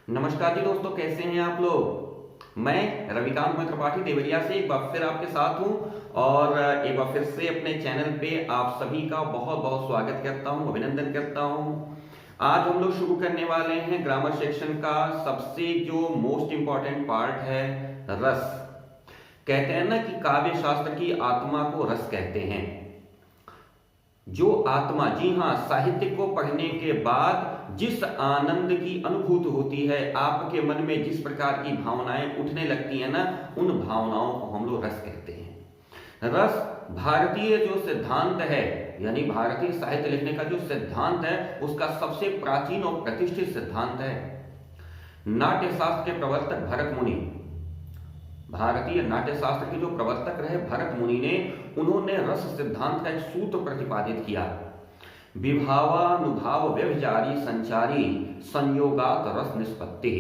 नमस्कार जी दोस्तों, कैसे हैं आप लोग। मैं रविकांत त्रिपाठी देवरिया से एक बार फिर आपके साथ हूं और एक बार फिर से अपने चैनल पे आप सभी का बहुत बहुत स्वागत करता हूं, अभिनंदन करता हूं। आज हम लोग शुरू करने वाले हैं ग्रामर सेक्शन का सबसे जो मोस्ट इंपॉर्टेंट पार्ट है, रस। कहते हैं ना कि काव्य शास्त्र की आत्मा को रस कहते हैं। जो आत्मा, जी हाँ, साहित्य को पढ़ने के बाद जिस आनंद की अनुभूति होती है, आपके मन में जिस प्रकार की भावनाएं उठने लगती है ना, उन भावनाओं को हम लोग रस कहते हैं। रस भारतीय जो सिद्धांत है, यानी भारतीय साहित्य लिखने का जो सिद्धांत है, उसका सबसे प्राचीन और प्रतिष्ठित सिद्धांत है। नाट्य शास्त्र के प्रवर्तक भरत मुनि, भारतीय नाट्य शास्त्र के जो प्रवर्तक रहे भरत मुनि ने, उन्होंने रस सिद्धांत का एक सूत्र प्रतिपादित किया। विभावानुभाव व्यभिचारी संचारी संयोगात रस निष्पत्ति,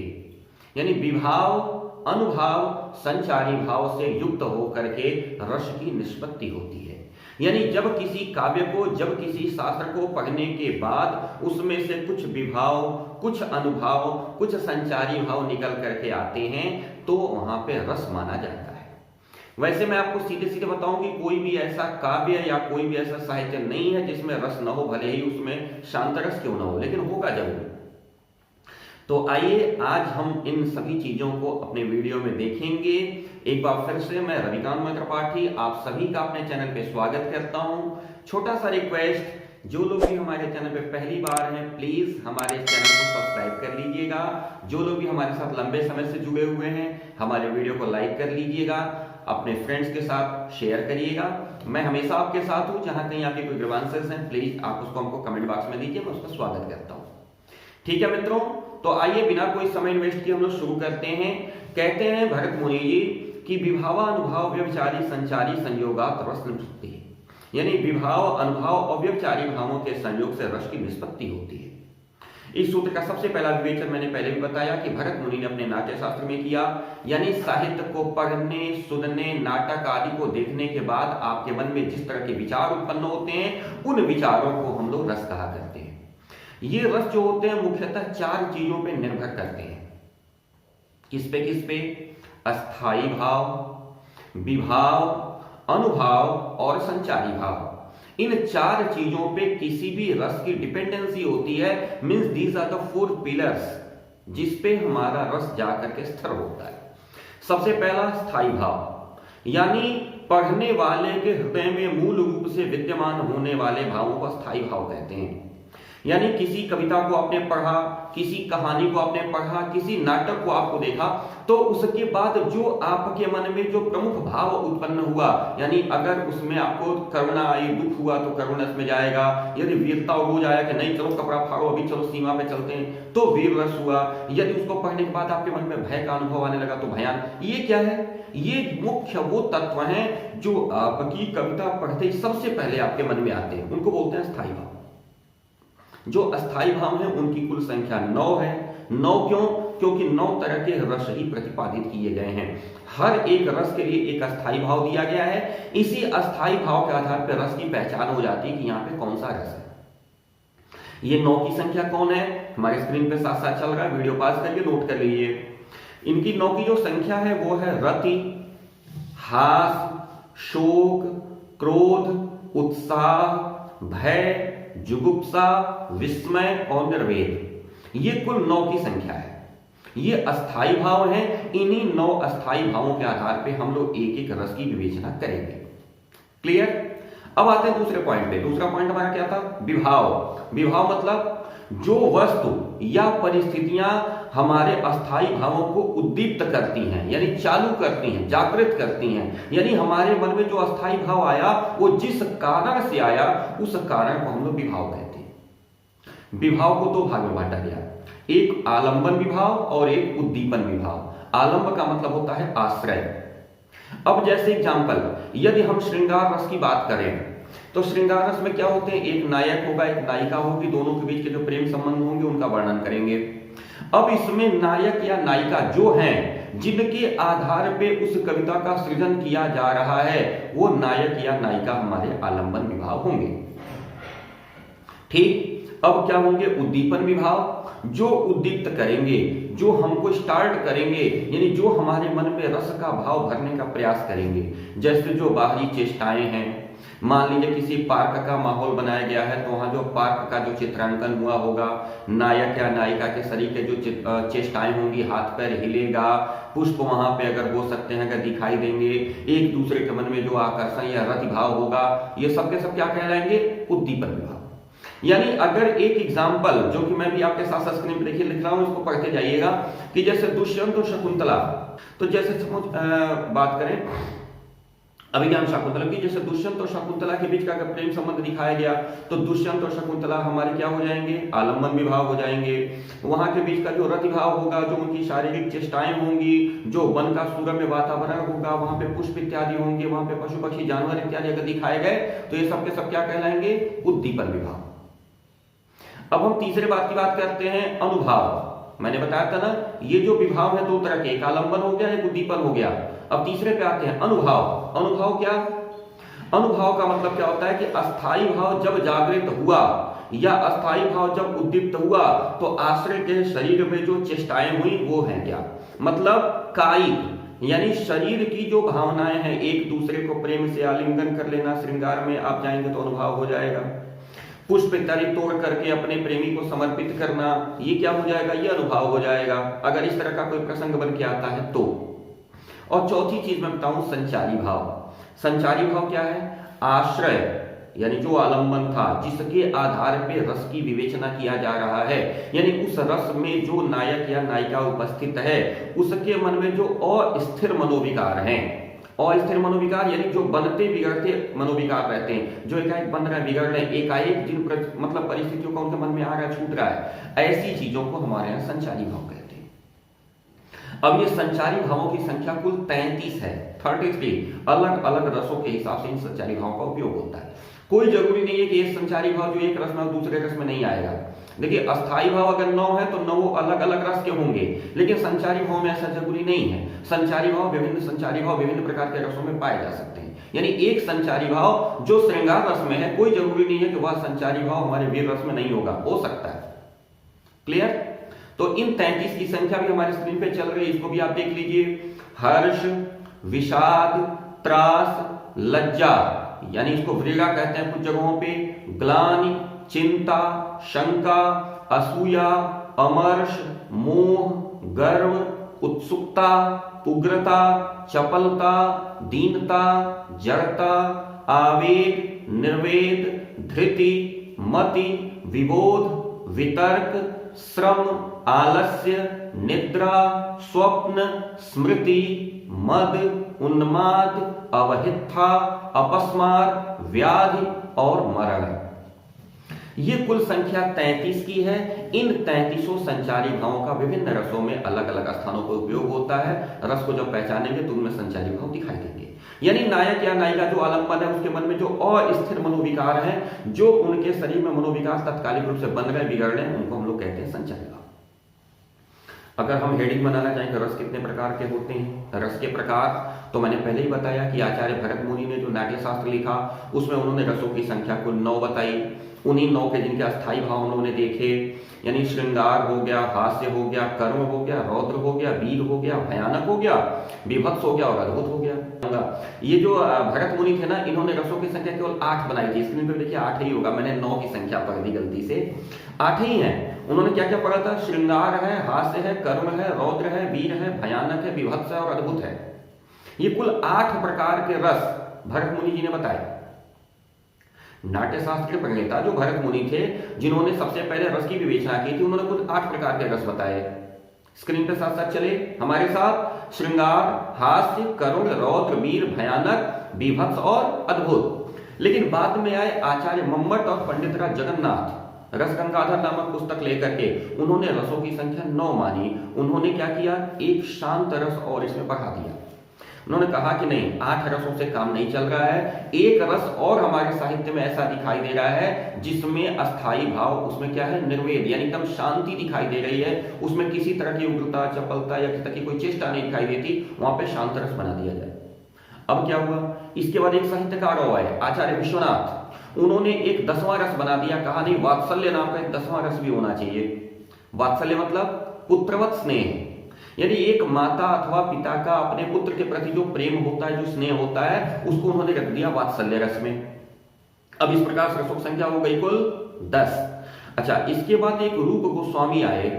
यानी विभाव अनुभाव संचारी भाव से युक्त होकर के रस की निष्पत्ति होती है। यानी जब किसी काव्य को, जब किसी शास्त्र को पढ़ने के बाद उसमें से कुछ विभाव, कुछ अनुभाव, कुछ संचारी भाव निकल करके आते हैं, तो वहां पे रस माना जाता है। वैसे मैं आपको सीधे सीधे बताऊं कि कोई भी ऐसा काव्य या कोई भी ऐसा साहित्य नहीं है जिसमें रस न हो, भले ही उसमें शांत रस क्यों न हो, लेकिन होगा जरूर। तो आइए आज हम इन सभी चीजों को अपने वीडियो में देखेंगे। एक बार फिर से मैं रविकांत त्रिपाठी आप सभी का अपने चैनल पे स्वागत करता हूं। छोटा सा रिक्वेस्ट, जो लोग भी हमारे चैनल पे पहली बार हैं, प्लीज हमारे चैनल को सब्सक्राइब कर लीजिएगा। जो लोग भी हमारे साथ लंबे समय से जुड़े हुए हैं, हमारे वीडियो को लाइक कर लीजिएगा, अपने फ्रेंड्स के साथ शेयर करिएगा। मैं हमेशा आपके साथ हूं, जहां कहीं आपके कोई ग्रीवांसेस हैं, प्लीज आप उसको हमको कमेंट बॉक्स में दीजिए, मैं उसका स्वागत करता हूं। ठीक है मित्रों, तो आइए बिना कोई समय इन्वेस्ट किए हम लोग शुरू करते हैं। कहते हैं भरत मुनि जी कि विभावानुभाव व्यभिचारी संचारी संयोगात रस निष्पत्ति, यानी विभाव, अनुभव और व्यभिचारी भावों के संयोग से रस की निष्पत्ति होती है। इस सूत्र का सबसे पहला विवेचन मैंने पहले भी बताया कि भरत मुनि ने अपने नाट्य शास्त्र में किया, यानी साहित्य को पढ़ने, सुनने, नाटक आदि को देखने के बाद आपके मन में जिस तरह के विचार उत्पन्न होते हैं, उन विचारों को हम लोग रस कहा करते हैं। ये रस जो होते हैं मुख्यतः चार चीजों पे निर्भर करते हैं। किस पे? अस्थाई भाव, विभाव, अनुभाव और संचारी भाव। इन चार चीजों पे किसी भी रस की डिपेंडेंसी होती है। Means these are the four pillars जिस पे हमारा रस जाकर के स्थिर होता है। सबसे पहला स्थाई भाव, यानी पढ़ने वाले के हृदय में मूल रूप से विद्यमान होने वाले भावों को स्थाई भाव कहते हैं। यानी किसी कविता को आपने पढ़ा, किसी कहानी को आपने पढ़ा, किसी नाटक को आपको देखा, तो उसके बाद जो आपके मन में जो प्रमुख भाव उत्पन्न हुआ, यानी अगर उसमें आपको करुणा आई, दुख हुआ, तो करुणा में जाएगा। यदि वीरता हो आया कि नहीं चलो कपड़ा फाड़ो, अभी चलो सीमा पे चलते हैं, तो वीर रस हुआ। यदि उसको पढ़ने के बाद आपके मन में भय का अनुभव आने लगा, तो भयान। ये क्या है? ये मुख्य वो तत्व हैं जो आपकी कविता पढ़ते ही सबसे पहले आपके मन में आते हैं, उनको बोलते हैं स्थायी भाव। जो अस्थाई भाव हैं उनकी कुल संख्या 9 है। 9 क्यों? क्योंकि 9 तरह के रस ही प्रतिपादित किए गए हैं। हर एक रस के लिए एक अस्थाई भाव दिया गया है। इसी अस्थाई भाव के आधार पर रस की पहचान हो जाती है कि यहाँ पे कौन सा रस है। ये 9 की संख्या कौन है? हमारे स्क्रीन पे साथ साथ चल रहा है, वीडियो पास करके नोट कर लीजिए। इनकी 9 की जो संख्या है वो है रति, हास, शोक, क्रोध, उत्साह, भय, जुगुप्सा, विस्मय और निर्वेद। ये कुल 9 की संख्या है। ये अस्थाई भाव हैं। इन्हीं 9 अस्थाई भावों के आधार पे हम लोग एक एक रस की विवेचना करेंगे। क्लियर? अब आते हैं दूसरे पॉइंट पे। दूसरा पॉइंट हमारा क्या था? विभाव। विभाव मतलब जो वस्तु या परिस्थितियां हमारे अस्थाई भावों को उद्दीप्त करती हैं, यानी चालू करती हैं, जागृत करती हैं। यानी हमारे मन में जो अस्थाई भाव आया, वो जिस कारण से आया, उस कारण को हम लोग विभाव कहते हैं। विभाव को 2 भाग में बांटा गया, एक आलंबन विभाव और एक उद्दीपन विभाव। आलंब का मतलब होता है आश्रय। अब जैसे एग्जाम्पल, यदि हम श्रृंगार रस की बात करें, तो श्रृंगार रस में क्या होते हैं? एक नायक होगा, एक नायिका होगी, दोनों के बीच के जो प्रेम संबंध होंगे उनका वर्णन करेंगे। अब इसमें नायक या नायिका जो हैं, जिनके आधार पे उस कविता का सृजन किया जा रहा है, वो नायक या नायिका हमारे आलंबन विभाव होंगे। ठीक? अब क्या होंगे? उद्दीपन विभाव, जो उद्दीप्त करेंगे, जो हमको स्टार्ट करेंगे, यानी जो हमारे मन में रस का भाव भरने का प्रयास करेंगे। जैसे जो बाहरी चेष्टाएं हैं, मान लीजिए किसी पार्क का माहौल बनाया गया है, तो वहां जो पार्क का जो चित्रांकन हुआ होगा, नायक या नायिका के शरीर के जो चेष्टाएं होंगी, हाथ पैर हिलेगा, पुष्प वहां पे अगर हो सकते हैं, अगर दिखाई देंगे, एक दूसरे के मन में जो आकर्षण या रति भाव होगा, ये सब के सब क्या कहलाएंगे? उद्दीपन विभाव। यानी अगर एक एग्जाम्पल जो कि मैं भी आपके साथ स्क्रीन पे देखिए लिख रहा हूं, इसको पढ़ते जाइएगा कि जैसे दुष्यंत और शकुंतला, तो जैसे बात करें अभिज्ञान शाकुंतलम की, जैसे दुष्यंत और शकुंतला के बीच का अगर प्रेम संबंध दिखाया गया, तो दुष्यंत और शकुंतला हमारे क्या हो जाएंगे? आलम्बन विभाव हो जाएंगे। वहां के बीच का जो रति भाव होगा, जो उनकी शारीरिक चेष्टाएं होंगी, जो वन का सुरम्य वातावरण होगा, वहां पे पुष्प इत्यादि होंगे, वहां पे पशु पक्षी जानवर इत्यादि अगर दिखाए गए, तो ये सब के सब क्या कहलाएंगे? उद्दीपन विभाव। अब हम तीसरे बात की बात करते हैं, अनुभाव। मैंने बताया था ना, ये जो विभाव है दो तरह के, एक आलंबन हो गया, एक उद्दीपन हो गया। अब तीसरे पे आते हैं, अनुभाव। अनुभाव क्या? अनुभाव का मतलब क्या होता है कि अस्थाई भाव जब जागृत हुआ या अस्थाई भाव जब उद्दीप्त हुआ, तो आश्रय के शरीर में जो चेष्टाएं हुई वो हैं क्या? मतलब कायिक, यानी शरीर की जो भावनाएं हैं, एक दूसरे को प्रेम से आलिंगन कर लेना, श्रृंगार में आप जाएंगे तो अनुभाव हो जाएगा। पुष्प इत्यादि तोड़ करके अपने प्रेमी को समर्पित करना, ये क्या हो जाएगा? ये अनुभाव हो जाएगा, अगर इस तरह का कोई प्रसंग बन के आता है तो। और चौथी चीज मैं बताऊं, संचारी भाव। संचारी भाव क्या है? आश्रय, यानी जो आलंबन था, जिसके आधार पे रस की विवेचना किया जा रहा है, यानी उस रस में जो नायक या नायिका उपस्थित है, उसके मन में जो अस्थिर मनोविकार हैं, अस्थिर मनोविकार यानी जो बनते बिगड़ते मनोविकार रहते हैं, जो एकाएक बन रहे बिगड़ रहे, एकाएक जिन मतलब परिस्थितियों का उनके मन में आ रहा है, छूट रहा है, ऐसी चीजों को हमारे यहाँ संचारी भाव कहते हैं। अब ये संचारी भावों की संख्या कुल 33 है, 33 अलग अलग रसों के हिसाब से इन संचारी भावों का उपयोग होता है। कोई जरूरी नहीं है कि ये संचारी भाव जो एक रस में दूसरे रस में नहीं आएगा। देखिए, अस्थाई भाव अगर 9 है तो 9 अलग अलग रस के होंगे, लेकिन संचारी भाव में ऐसा जरूरी नहीं है। संचारी भाव विभिन्न प्रकार के रसों में पाए जा सकते हैं। यानी एक संचारी भाव जो श्रृंगार रस में है, कोई जरूरी नहीं है कि वह संचारी भाव हमारे वीर रस में नहीं होगा, हो सकता है। क्लियर? तो इन 33 की संख्या भी हमारे स्क्रीन पे चल रही है, इसको भी आप देख लीजिए। हर्ष, विषाद, त्रास, लज्जा, यानी इसको व्रीड़ा कहते हैं कुछ जगहों पे, ग्लानि, चिंता, शंका, असूया, अमर्ष, मोह, गर्व, उत्सुकता, उग्रता, चपलता, दीनता, जड़ता, आवेग, निर्वेद, धृति, मति, विबोध, वितर्क, श्रम, आलस्य, निद्रा, स्वप्न, स्मृति, मद, उन्माद, अवहित्था, अपस्मार, व्याधि और मरण। ये कुल संख्या 33 की है। इन 33 संचारी भावों का विभिन्न रसों में अलग अलग स्थानों पर उपयोग होता है। रस को जब पहचानेंगे तो उनमें संचारी भाव दिखाई देंगे। यानी नायक या नायिका जो आलंबन है, उसके मन में जो अस्थिर मनोविकार है, जो उनके शरीर में मनोविकार तात्कालिक रूप से बन रहे बिगड़ रहे हैं, उनको हम लोग कहते हैं संचारी भाव। अगर हम हेडिंग बनाना चाहें कि रस कितने प्रकार के होते हैं, रस के प्रकार, तो मैंने पहले ही बताया कि आचार्य भरत मुनि ने जो नाट्य शास्त्र लिखा, उसमें उन्होंने रसों की संख्या कुल 9 बताई। उन्हीं 9 के जिनके अस्थाई भाव उन्होंने देखे, यानी श्रृंगार हो गया, हास्य हो गया, कर्म हो गया, रौद्र हो गया, वीर हो गया, भयानक हो गया, विभत्स हो गया और अद्भुत हो गया। ये जो भरत मुनि थे ना, इन्होंने रसों की संख्या केवल 8 बनाई थी। स्क्रीन पर देखिए 8 ही होगा, मैंने 9 की संख्या पढ़ दी गलती से, 8 ही है। उन्होंने क्या क्या पढ़ा था? श्रृंगार है, हास्य है, कर्म है, रौद्र है, वीर है, भयानक है, विभत्स है और अद्भुत है। ये कुल 8 प्रकार के रस भरत मुनि जी ने बताए। नाट्य शास्त्र के प्रणेता जो भरत मुनि थे, जिन्होंने सबसे पहले रस की विवेचना की थी, उन्होंने कुल 8 प्रकार के रस बताए। स्क्रीन पे साथ साथ चले हमारे साथ, श्रृंगार, हास्य, करुण, रौद्र, वीर, भयानक, विभत्स और अद्भुत। लेकिन बाद में आए आचार्य मम्मट और पंडित राज जगन्नाथ, रसगंगाधर नामक पुस्तक लेकर के उन्होंने रसों की संख्या 9 मानी। उन्होंने क्या किया? एक शांत रस और इसमें बढ़ा दिया। उन्होंने कहा कि नहीं, 8 रसों से काम नहीं चल रहा है, एक रस और हमारे साहित्य में ऐसा दिखाई दे रहा है जिसमें अस्थाई भाव, उसमें क्या है? निर्वेद, यानी एकदम शांति दिखाई दे रही है, उसमें किसी तरह की उग्रता, चपलता या किसी तरह की कोई चेष्टा नहीं दिखाई देती, वहां पे शांत रस बना दिया जाए। अब क्या हुआ? इसके बाद एक साहित्यकार और आए, आचार्य विश्वनाथ। उन्होंने एक 10वां रस बना दिया, कहा नहीं वात्सल्य नाम का एक 10वां रस भी होना चाहिए। वात्सल्य मतलब पुत्रवत स्नेह, यानी एक माता अथवा पिता का अपने पुत्र के प्रति जो प्रेम होता है, जो स्नेह होता है, उसको उन्होंने रख दिया वात्सल्य रस में। अब इस प्रकार से रसों की संख्या हो गई कुल 10। अच्छा, इसके बाद एक रूप गोस्वामी आए।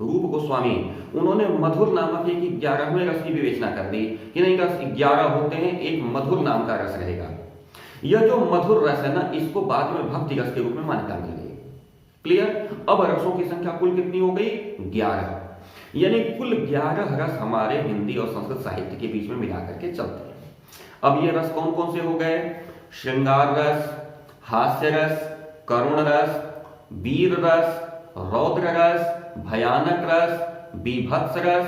रूप गोस्वामी, उन्होंने मधुर नामक एक 11वें रस की विवेचना कर दी कि नहीं, रस 11 होते हैं, एक मधुर नाम का रस रहेगा। यह जो मधुर रस है ना, इसको बाद में भक्ति रस के रूप में मान्यता मिल गई। क्लियर? अब रसों की संख्या कुल कितनी हो गई? 11, यानी कुल 11 रस हमारे हिंदी और संस्कृत साहित्य के बीच में मिलाकर के चलते हैं। अब ये रस कौन कौन से हो गए? श्रृंगार रस, हास्य रस, करुण रस, वीर रस, रौद्र रस, भयानक रस, बीभत्स रस,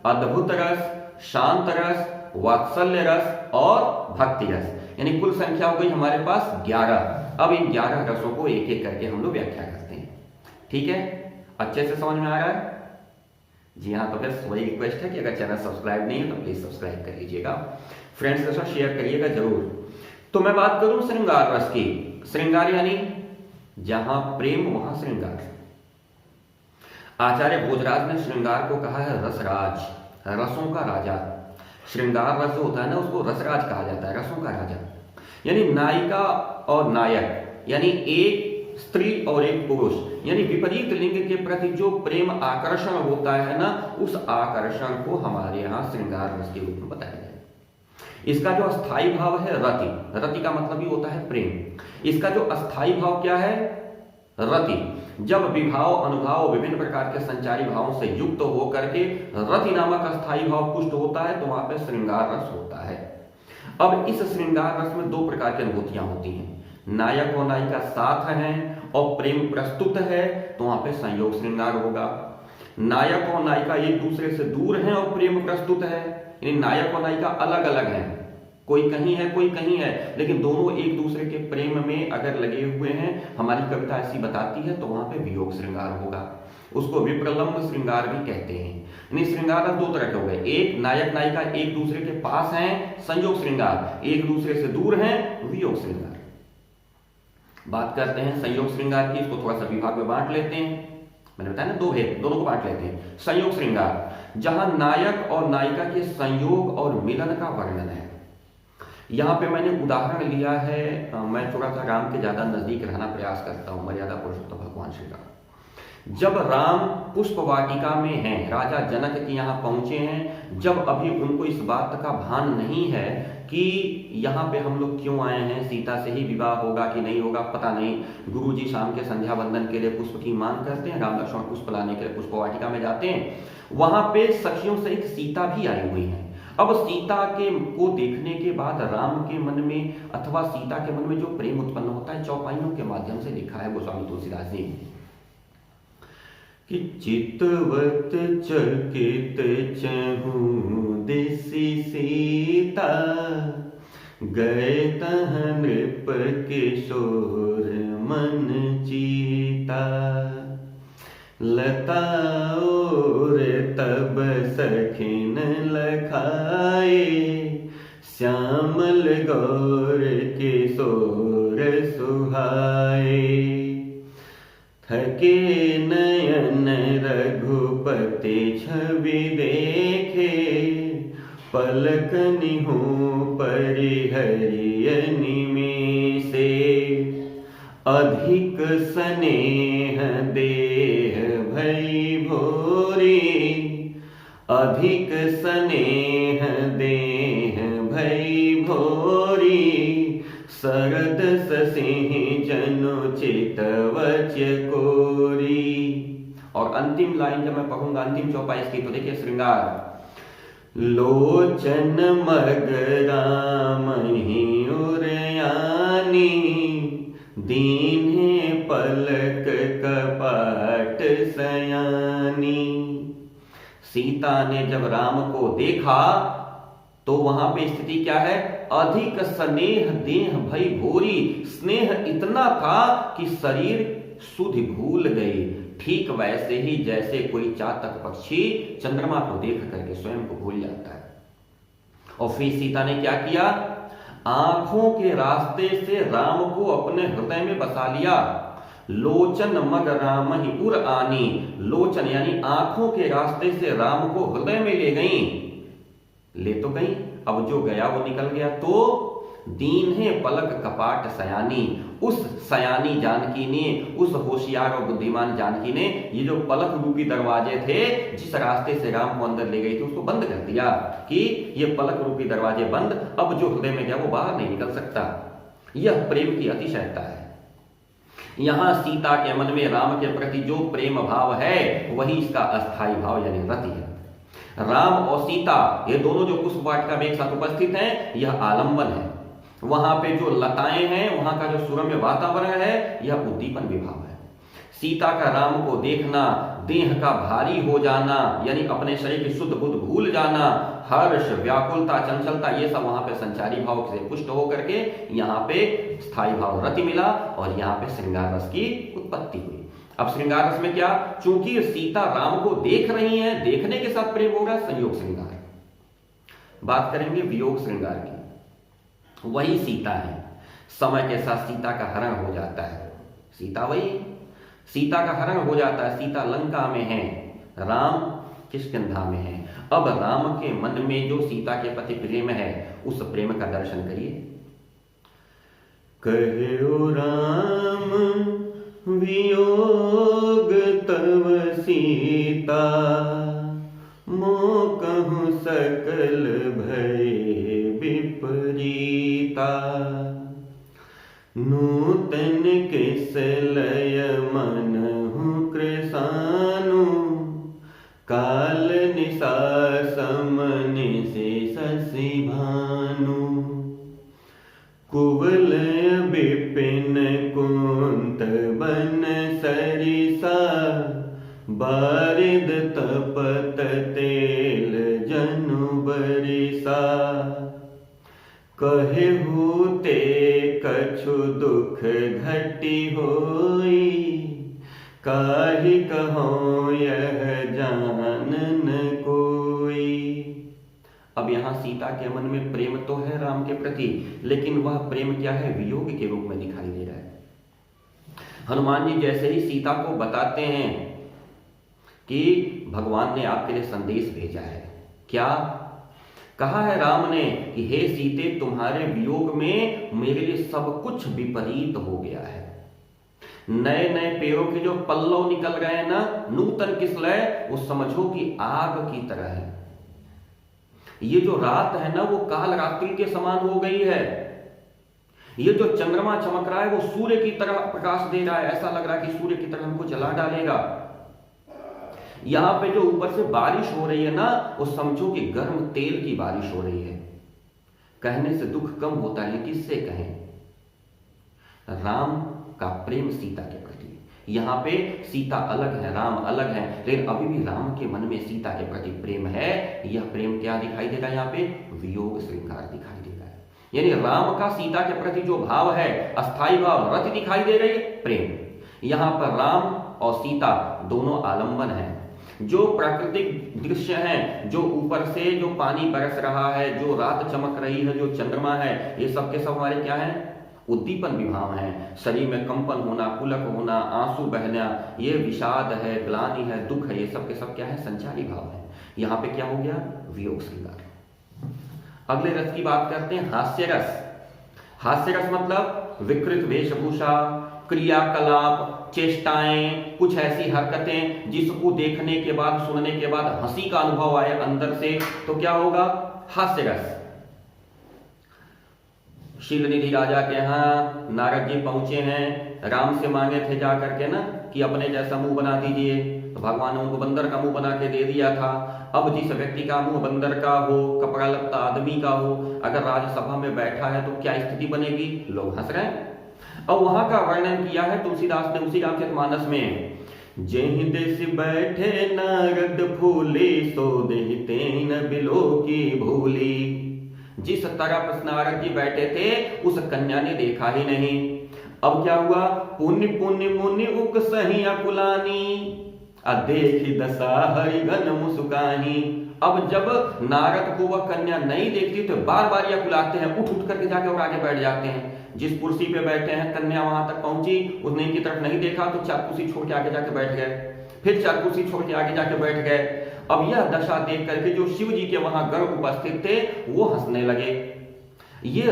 अद्भुत रस, शांत रस, वात्सल्य रस और भक्ति रस, यानी कुल संख्या हो गई हमारे पास 11। अब इन 11 रसों को एक एक करके हम लोग व्याख्या करते हैं। ठीक है, अच्छे से समझ में आ रहा है? जी हाँ, तो फिर वही रिक्वेस्ट है कि अगर चैनल सब्सक्राइब नहीं है तो प्लीज सब्सक्राइब कर लीजिएगा, फ्रेंड्स के साथ शेयर करिएगा जरूर। तो मैं बात करूं श्रृंगार रस की। श्रृंगार यानी जहां प्रेम वहां श्रृंगार। आचार्य भोजराज ने श्रृंगार को कहा है रसराज, रसों का राजा। श्रृंगार रस जो होता है ना, उसको रसराज कहा जाता है, रसों का राजा। यानी नायिका और नायक, यानी एक स्त्री और एक पुरुष, यानी विपरीत लिंग के प्रति जो प्रेम आकर्षण होता है ना, उस आकर्षण को हमारे यहाँ श्रृंगार रस के रूप में बताया गया। इसका जो अस्थाई भाव है रति, रति का मतलब ही होता है प्रेम। इसका जो अस्थाई भाव क्या है? रति। जब विभाव अनुभाव विभिन्न प्रकार के संचारी भावों से युक्त होकर के रति नामक अस्थाई भाव पुष्ट होता है, तो वहां पे श्रृंगार रस होता है। अब इस श्रृंगार रस में 2 प्रकार की अनुभूतियां होती हैं। नायक और नायिका साथ हैं और प्रेम प्रस्तुत है, तो वहां पे संयोग श्रृंगार होगा। नायक और नायिका एक दूसरे से दूर हैं और प्रेम प्रस्तुत है, यानी नायक और नायिका अलग अलग हैं, कोई कहीं है कोई कहीं है, लेकिन दोनों एक दूसरे के प्रेम में अगर लगे हुए हैं, हमारी कविता ऐसी बताती है, तो वहां पे वियोग श्रृंगार होगा। उसको विप्रलंब श्रृंगार भी कहते हैं। यानी श्रृंगार 2 तरह के हो गए, एक नायक नायिका एक दूसरे के पास हैं, संयोग श्रृंगार, एक दूसरे से दूर हैं, वियोग श्रृंगार। बात करते हैं संयोग श्रृंगार की, इसको थोड़ा सा विभाग में बांट लेते हैं। मैंने बताया ना 2 है, दोनों को बांट लेते हैं। संयोग श्रृंगार, जहां नायक और नायिका के संयोग और मिलन का वर्णन है। यहां पे मैंने उदाहरण लिया है, मैं थोड़ा सा राम के ज्यादा नजदीक रहना प्रयास करता हूं, मर्यादा पुरुषोत्तम भगवान श्री राम। जब राम पुष्प वाटिका में हैं, राजा जनक के यहाँ पहुंचे हैं, जब अभी उनको इस बात का भान नहीं है कि यहाँ पे हम लोग क्यों आए हैं, सीता से ही विवाह होगा कि नहीं होगा पता नहीं। गुरुजी शाम के संध्या वंदन के लिए पुष्प की मांग करते हैं, राम लक्ष्मण पुष्प लाने के लिए पुष्प वाटिका में जाते हैं। वहां पे सखियों सहित सीता भी आई हुई है। अब सीता के को देखने के बाद राम के मन में अथवा सीता के मन में जो प्रेम उत्पन्न होता है, चौपाइयों के माध्यम से लिखा है गोस्वामी तुलसीदास जी कि चितवत चकित चहु दिसि सीता, गए तह नृप किशोर मन चीता। लता और तब सखिन लखाए, श्यामल गौर किशोर सुहाए। थके नयन रघुपति छवि देखे, पलक निहु परिहरिय निमेषे। अधिक स्नेह देह भई भोरी, अधिक स्नेह देह भई भोरी। शरद ससिंह जनु चितवच कोरी। और अंतिम लाइन जब मैं पढ़ूंगा, अंतिम चौपाई इसकी, तो देखिए श्रृंगार। लोचन मग राम ही उरयानी, दीन्हे पलक कपाट सयानी। सीता ने जब राम को देखा तो वहां पे स्थिति क्या है? अधिक स्नेह देह भई भोरी। स्नेह इतना था कि शरीर सुधि भूल गई। ठीक वैसे ही जैसे कोई चातक पक्षी चंद्रमा को देख करके स्वयं को भूल जाता है। और फिर सीता ने क्या किया? आंखों के रास्ते से राम को अपने हृदय में बसा लिया। लोचन मग राम ही उर आनी, लोचन यानी आंखों के रास्ते से राम को हृदय में ले गई, ले तो गई, अब जो गया वो निकल गया। तो दीन है पलक कपाट सयानी, उस सयानी जानकी ने, उस होशियार और बुद्धिमान जानकी ने ये जो पलक रूपी दरवाजे थे जिस रास्ते से राम को अंदर ले गई थी उसको बंद कर दिया कि ये पलक रूपी दरवाजे बंद, अब जो हृदय में गया वो बाहर नहीं निकल सकता। यह प्रेम की अतिशयता है। यहां सीता के मन में राम के प्रति जो प्रेम भाव है वही इसका अस्थायी भाव यानी रति है। राम और सीता ये दोनों जो पुष्प वाटिका में एक साथ उपस्थित हैं, यह आलंबन है। वहां पे जो लताएं हैं, वहां का जो सुरम्य वातावरण है, यह उद्दीपन विभाव है। सीता का राम को देखना, देह का भारी हो जाना यानी अपने शरीर की शुद्ध बुद्ध भूल जाना, हर्ष, व्याकुलता, चंचलता, ये सब वहां पे संचारी भाव से पुष्ट होकर के यहाँ पे स्थायी भाव रति मिला और यहाँ पे श्रृंगार रस की उत्पत्ति हुई। अब श्रृंगार रस में क्या, चूंकि सीता राम को देख रही है, देखने के साथ प्रेम होगा, संयोग श्रृंगार। बात करेंगे वियोग श्रृंगार की। वही सीता है, समय के साथ सीता का हरण हो जाता है। सीता वही, सीता का हरण हो जाता है। सीता लंका में है, राम किष्किंधा में है। अब राम के मन में जो सीता के प्रति प्रेम है, उस प्रेम का दर्शन करिए। कहो राम वियोग तव सीता, मो कहूं सकल भय विपरीता। नूतन किसलय मनहु कृसानु, काल निशा समनि से शशि भानु। कुवलय विपिन कुंत बन सरिसा, बारिद तपत तेल जनु बरिसा। कहेहु ते कछु दुख घटी होई, काहि कहो यह जानन कोई। अब यहां सीता के मन में प्रेम तो है राम के प्रति, लेकिन वह प्रेम क्या है, वियोग के रूप में दिखाई दे रहा है। हनुमान जी जैसे ही सीता को बताते हैं कि भगवान ने आपके लिए संदेश भेजा है, क्या कहा है राम ने कि हे सीते, तुम्हारे वियोग में मेरे लिए सब कुछ विपरीत हो गया है। नए नए पेड़ों के जो पल्लव निकल रहे हैं ना, नूतन किसलय, वो समझो कि आग की तरह है। ये जो रात है ना, वो काल रात्रि के समान हो गई है। ये जो चंद्रमा चमक रहा है, वो सूर्य की तरह प्रकाश दे रहा है। ऐसा लग रहा है कि सूर्य की तरह हमको जला डालेगा। यहां पे जो ऊपर से बारिश हो रही है ना, वो समझो कि गर्म तेल की बारिश हो रही है। कहने से दुख कम होता है, किससे कहें। राम का प्रेम सीता के प्रति। यहां पे सीता अलग है, राम अलग है, लेकिन अभी भी राम के मन में सीता के प्रति प्रेम है। यह प्रेम क्या दिखाई देगा, यहाँ पे वियोग श्रृंगार दिखाई देगा। यानी राम का सीता के प्रति जो भाव है, अस्थाई भाव, रति दिखाई दे रही है, प्रेम। यहां पर राम और सीता दोनों आलंबन है। जो प्राकृतिक दृश्य हैं, जो ऊपर से जो पानी बरस रहा है, जो रात चमक रही है, जो चंद्रमा है, ये सब के सब हमारे क्या है, उद्दीपन विभाव है। शरीर में कंपन होना, पुलक होना, आंसू बहना, ये विषाद है, ग्लानि है, दुख है, ये सब के सब क्या है, संचारी भाव है। यहाँ पे क्या हो गया, वियोग श्रृंगार। अगले रस की बात करते हैं, हास्य रस। हास्य रस मतलब विकृत वेशभूषा, क्रियाकलाप, चेष्टाएं, कुछ ऐसी हरकतें जिसको देखने के बाद, सुनने के बाद हंसी का अनुभव आए अंदर से, तो क्या होगा, हास्य रस। शीलनिधि राजा के यहाँ नारद जी पहुंचे हैं, राम से मांगे थे जा करके ना कि अपने जैसा मुंह बना दीजिए, तो भगवान ने उनको बंदर का मुंह बना के दे दिया था। अब जिस व्यक्ति का मुंह बंदर का हो, कपड़ा लत्ता आदमी का हो, अगर राज्यसभा में बैठा है तो क्या स्थिति बनेगी, लोग हंस रहे हैं। और वहां का वर्णन किया है तुलसीदास ने उसी रामचरितमानस में, जेहि देश बैठे नारद फूले, सो देहि तेन बिलो की भूली। जिस तरफ नारद जी बैठे थे उस कन्या ने देखा ही नहीं। अब क्या हुआ, पुण्य पुण्य मुनि उक सही अकुलानी। देखी दशा हरिगन मुस्कानी। अब जब नारद को वह कन्या नहीं देखती तो बार बार यह बुलाते हैं, उठ उठ करके जाके और आगे बैठ जाते हैं। जिस कुर्सी पे बैठे हैं कन्या वहां तक पहुंची, उसने इनकी तरफ नहीं देखा तो 4 कुर्सी छोड़ के आगे जाके बैठ गए, फिर 4 कुर्सी छोड़ के आगे जाके बैठ गए। अब यह दशा देख करके जो शिव जी के वहां गण उपस्थित थे वो हंसने लगे। ये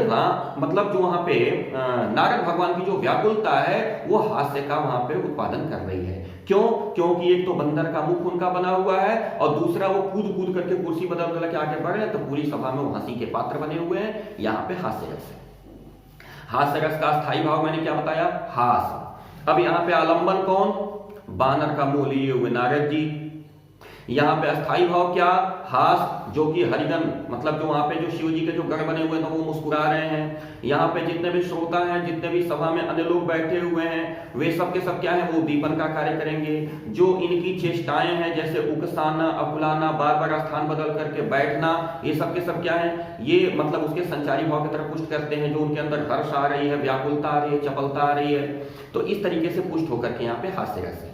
मतलब जो वहां पे नारद भगवान की जो व्याकुलता है वो हास्य का वहां पे उत्पादन कर रही है। क्यों? क्योंकि एक तो बंदर का मुख उनका बना हुआ है और दूसरा वो कूद कूद करके कुर्सी बदल बदल के आगे बढ़ रहे हैं, तो पूरी सभा में वो हंसी के पात्र बने हुए हैं। यहाँ पे हास्य रस है। हास्य रस का स्थायी भाव मैंने क्या बताया? हास। अब यहाँ पे आलंबन कौन? बानर का मुंह लिए हुए नारद जी। यहाँ पे अस्थाई भाव क्या? हास, जो कि हरिगन मतलब जो वहां पे जो शिव जी के जो गण बने हुए हैं वो मुस्कुरा रहे हैं। यहाँ पे जितने भी श्रोता हैं, जितने भी सभा में अन्य लोग बैठे हुए हैं, वे सब के सब क्या है? वो दीपन का कार्य करेंगे। जो इनकी चेष्टाएं हैं जैसे उकसाना, अकुलाना, बार बार स्थान बदल करके बैठना, ये सब के सब क्या है? ये मतलब उसके संचारी भाव की तरफ पुष्ट करते हैं। जो उनके अंदर हर्ष आ रही है, व्याकुलता आ रही है, चपलता आ रही है, तो इस तरीके से पुष्ट होकर के यहाँ पे हास्य रस है।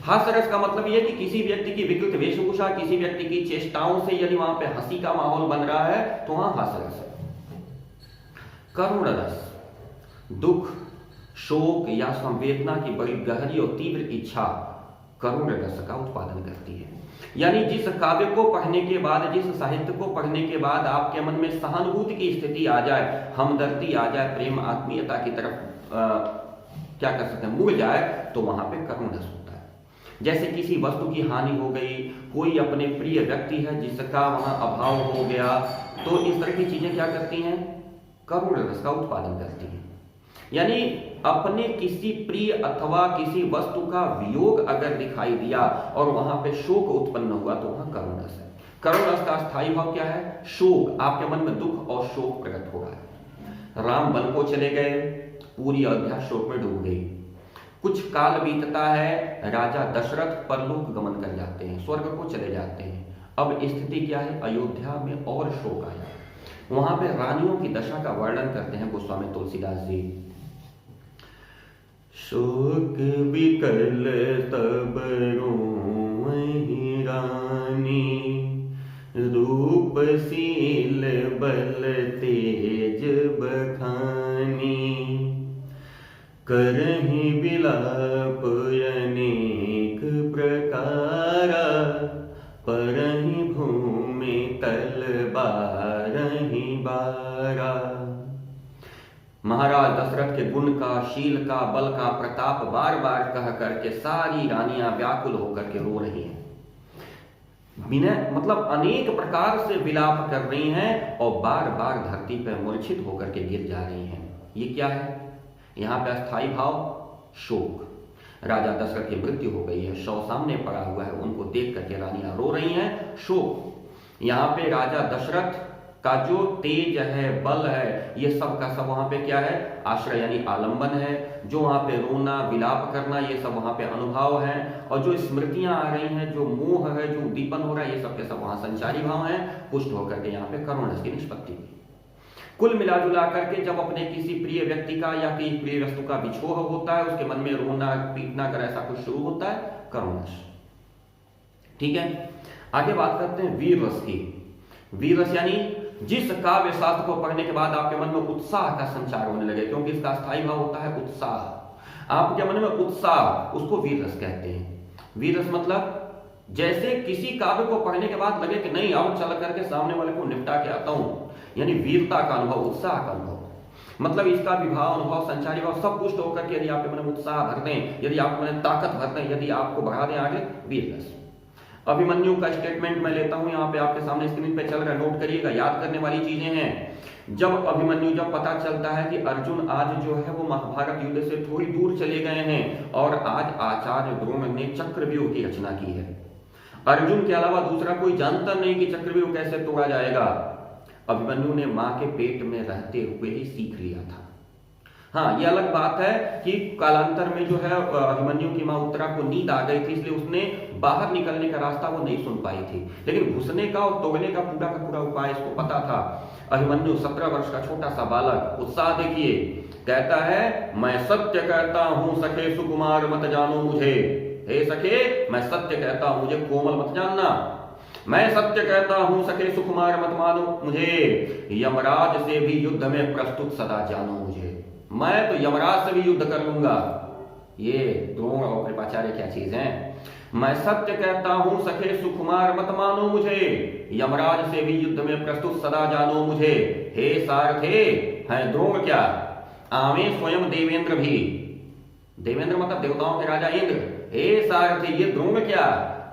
हास्य रस का मतलब यह कि किसी व्यक्ति की विकृत वेशभूषा, किसी व्यक्ति की चेष्टाओं से यदि वहां पे हंसी का माहौल बन रहा है तो वहां हास्य रस है। करुण रस दुख, शोक या संवेदना की बड़ी गहरी और तीव्र इच्छा करुण रस का उत्पादन करती है। यानी जिस काव्य को पढ़ने के बाद, जिस साहित्य को पढ़ने के बाद आपके मन में सहानुभूति की स्थिति आ जाए, हमदर्दी आ जाए, प्रेम आत्मीयता की तरफ क्या कर सकते हैं? मुड़ जाए, तो वहां पे करुण रस होता है। जैसे किसी वस्तु की हानि हो गई, कोई अपने प्रिय व्यक्ति है जिसका वहां अभाव हो गया, तो इस तरह की चीजें क्या करती हैं? करुण रस का उत्पादन करती हैं। यानी अपने किसी प्रिय अथवा किसी वस्तु का वियोग अगर दिखाई दिया और वहां पे शोक उत्पन्न हुआ तो वहां करुण रस है। करुण रस का स्थायी भाव क्या है? शोक। आपके मन में दुख और शोक प्रकट हो रहा है। राम वन को चले गए, पूरी अयोध्या शोक में डूब गई। कुछ काल बीतता है, राजा दशरथ परलोक गमन कर जाते हैं, स्वर्ग को चले जाते हैं। अब स्थिति क्या है? अयोध्या में और शोक आया। वहां पे रानियों की दशा का वर्णन करते हैं गोस्वामी तुलसीदास जी। शोक विकल तब रोई रानी, रूप शील बल तेज बखानी, करहि विलाप अनेक प्रकारा, परहि भूमि तल बारहि बारा। महाराज दशरथ के गुण का, शील का, बल का प्रताप बार बार कह करके सारी रानियां व्याकुल होकर के रो रही हैं। विनय मतलब अनेक प्रकार से विलाप कर रही हैं और बार बार धरती पर मूर्छित होकर के गिर जा रही हैं। ये क्या है? यहाँ पे अस्थाई भाव शोक। राजा दशरथ की मृत्यु हो गई है, शव सामने पड़ा हुआ है, उनको देख करके रानियां रो रही हैं, शोक। यहाँ पे राजा दशरथ का जो तेज है, बल है, ये सब का सब वहां पे क्या है? आश्रय यानी आलंबन है। जो वहां पे रोना, विलाप करना, ये सब वहां पे अनुभव है। और जो स्मृतियां आ रही हैं, जो मोह है, जो उद्दीपन हो रहा है, ये सब के सब वहां संचारी भाव है। पुष्ट होकर के यहाँ पे करुण रस की निष्पत्ति हुई। कुल मिला जुला करके जब अपने किसी प्रिय व्यक्ति का या किसी प्रिय वस्तु का विछोह होता है, उसके मन में रोना, पीटना कर ऐसा कुछ शुरू होता है, करुण रस। ठीक है, आगे बात करते हैं वीर रस की। वीर रस यानी जिस काव्य शास्त्र को पढ़ने के बाद आपके मन में उत्साह का संचार होने लगे, क्योंकि इसका स्थायी भाव होता है उत्साह। आपके मन में उत्साह, उसको वीर रस कहते हैं। वीर रस मतलब जैसे किसी काव्य को पढ़ने के बाद लगे कि नहीं अब चल करके सामने वाले को निपटा के आता हूं, यानी वीरता का अनुभव, उत्साह का अनुभव। मतलब इसका विभाव, अनुभव, संचारी भाव सब पुष्ट होकर के यदि आपके मन में उत्साह भर दें, यदि आपके मन में ताकत भर दें, यदि आपको बढ़ा दें आगे, वीर रस। अभिमन्यु का स्टेटमेंट मैं लेता हूं, यहाँ पे आपके सामने स्क्रीन पे चल रहा है, नोट करिएगा, याद करने वाली चीजें हैं। जब अभिमन्यु, जब पता चलता है कि अर्जुन आज जो है वो महाभारत युद्ध से थोड़ी दूर चले गए हैं और आज आचार्य द्रोण ने चक्रव्यूह की रचना की है, अर्जुन के अलावा दूसरा कोई जानता नहीं कि चक्रव्यूह कैसे तोड़ा जाएगा, अभिमन्यु ने मां के पेट में रहते हुए ही सीख लिया था। हाँ, ये अलग बात है कि कालांतर में जो है अभिमन्यु की मां उत्तरा को नींद आ गई थी, इसलिए उसने बाहर निकलने का रास्ता वो नहीं सुन पाई थी, लेकिन घुसने का और तोड़ने का पूरा उपाय इसको पता था। अभिमन्यु 17 वर्ष का छोटा सा बालक, उत्साह देखिए, कहता है मैं सत्य कहता हूं सखे सुकुमार मत जानो मुझे, हे सखे मैं सत्य कहता हूं, मुझे कोमल मत जानना। मैं सत्य कहता हूं सखे सुकुमार मत मानो मुझे, यमराज से भी युद्ध में प्रस्तुत सदा जानो मुझे। मैं तो यमराज से भी युद्ध कर लूंगा। ये द्रोण और कृपाचार्य क्या चीज है। मैं सत्य कहता हूं सखे सुकुमार मत मानो मुझे, यमराज से भी युद्ध में प्रस्तुत सदा जानो मुझे। हे सारथे, है द्रोण क्या, आवे स्वयं देवेंद्र भी, देवेंद्र मतलब देवताओं के राजा इंद्र। हे सारथी, ये द्रोण क्या,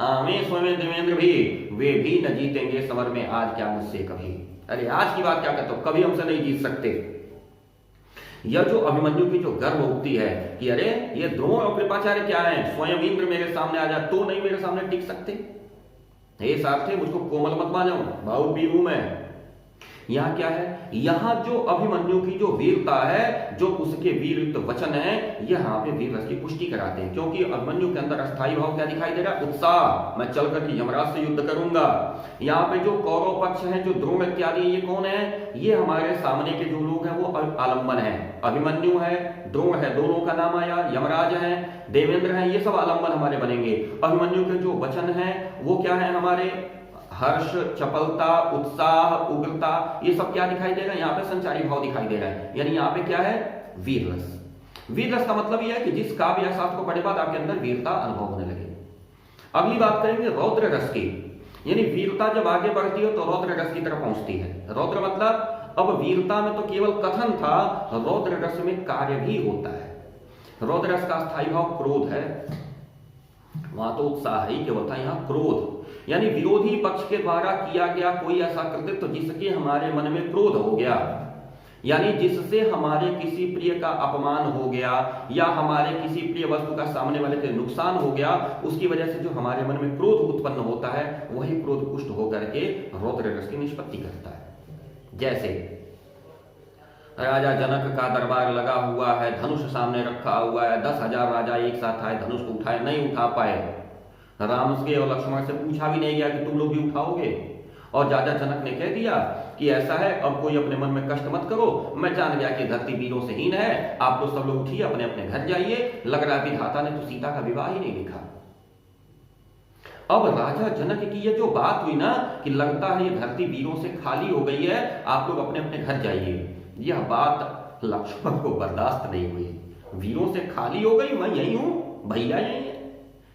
आवे स्वयं देवेंद्र भी, वे भी न जीतेंगे समर में आज क्या मुझसे कभी। अरे आज की बात क्या कहते हो, कभी हमसे नहीं जीत सकते। यह जो अभिमन्यु की जो गर्व उठती है कि अरे ये द्रोण और कृपाचार्य क्या है, स्वयं इंद्र मेरे सामने आ जाए तो नहीं मेरे सामने टिक सकते। हे सारथी, मुझको कोमल मत मानो, बहुत वीर हूं मैं। यहां क्या है, यहां जो अभिमन्यु की जो वीरता है, जो उसके वीरयुक्त वचन है, यहां पे वीर रस की पुष्टि कराते हैं। क्योंकि अभिमन्यु के अंदर अस्थायी भाव क्या दिखाई दे रहा है, उत्साह, मैं चल करके यमराज से युद्ध करूंगा। यहाँ पे जो कौरव पक्ष है, जो द्रोण इत्यादि, ये कौन है, ये हमारे सामने के जो लोग हैं वो आलंबन है। अभिमन्यु है, द्रोण है, दोनों का नाम आया, यमराज है, देवेंद्र है, ये सब आलंबन हमारे बनेंगे। अभिमन्यु के जो वचन है वो क्या है, हमारे हर्ष, चपलता, उत्साह, उग्रता, ये सब क्या दिखाई दे रहा है, यहाँ पे संचारी भाव दिखाई दे रहा है। यानी यहाँ पे क्या है, वीर रस। वीर रस का मतलब यह है कि जिस काव्य या शास्त्र को पढ़े बाद आपके अंदर वीरता अनुभव होने लगे। अगली बात करेंगे रौद्र रस की, यानी वीरता जब आगे बढ़ती है तो रौद्र रस की तरफ पहुंचती है। रौद्र मतलब अब वीरता में तो केवल कथन था, रौद्र रस में कार्य भी होता है। रौद्र रस का स्थायी भाव क्रोध है, वहां तो उत्साह ही केवल था, यहाँ क्रोध, यानी विरोधी पक्ष के द्वारा किया गया कोई ऐसा कृत्य जिसके हमारे मन में क्रोध हो गया, यानी जिससे हमारे किसी प्रिय का अपमान हो गया या हमारे किसी प्रिय वस्तु का सामने वाले के नुकसान हो गया, उसकी वजह से जो हमारे मन में क्रोध उत्पन्न होता है वही क्रोध पुष्ट होकर के रौद्र रस की निष्पत्ति करता है। जैसे राजा जनक का दरबार लगा हुआ है, धनुष सामने रखा हुआ है, 10,000 राजा एक साथ आए, धनुष को उठाए, नहीं उठा पाए। राम से और लक्ष्मण से पूछा भी नहीं गया कि तुम लोग भी उठाओगे, और राजा जनक ने कह दिया कि ऐसा है, अब कोई अपने मन में कष्ट मत करो, मैं जान गया कि धरती वीरों से हीन है, आप लोग सब लोग उठिए, अपने अपने घर जाइए। लग रहा है विधाता ने तो सीता का विवाह ही नहीं लिखा। अब राजा जनक की ये जो बात हुई ना कि लगता है ये धरती वीरों से खाली हो गई है, आप लोग अपने अपने घर जाइए, यह बात लक्ष्मण को बर्दाश्त नहीं हुई। वीरों से खाली हो गई, मैं यही हूं, भैया यही है,